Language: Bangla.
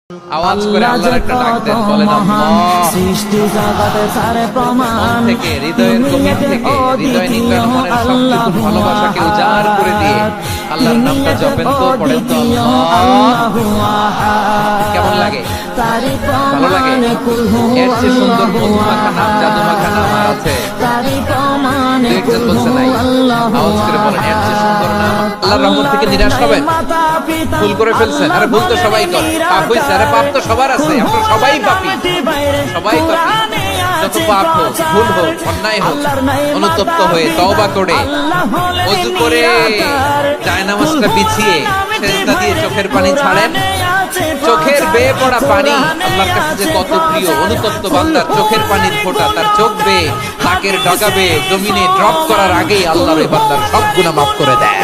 আওয়াজ করে আল্লাহর একটা ডাক দেন, বলেন আল্লাহ। সৃষ্টি জগতের সারে প্রমাণ থেকে হৃদয়ের গভীর থেকে হৃদয় নিংড়ানো মনের সবটুকু ভালোবাসাকে উজাড় করে দিয়ে আল্লাহর নামটা জপেন তো, পড়েন তো আল্লাহ। কেমন লাগে? ভালো লাগে? এর চেয়ে সুন্দর মধুমাখা নাম, জাদুমাখা নাম আর আছে? একজন বলছে নাই। আওয়াজ করে বলেন, এর চেয়ে সুন্দর নাম। আল্লাহর রহমত থেকে নিরাশ হবেন? ভুল করে ফেলছেন? আরে ভুল তো সবাই করে, পাপ হয়েছে। আরে পাপ তো সবার আছে, আমরা সবাই পাপী, সবাই পাপী। যত পাপ হোক, ভুল হোক, অন্যায় হোক, অনুতপ্ত হয়ে তওবা করে ওযু করে জায়নামাজটা বিছিয়ে সেজদা দিয়ে চোখের পানি ছাড়েন। চোখের বেয়ে পড়া পানি আল্লাহর কাছে যে কত প্রিয়। অনুতপ্ত বান্দার চোখের পানির ফোঁটা তার চোখ বেয়ে নাকের ডগা বেয়ে জমিনে ড্রপ করার আগেই আল্লাহর ওই বান্দার সব গুনাহ মাফ করে দেয়।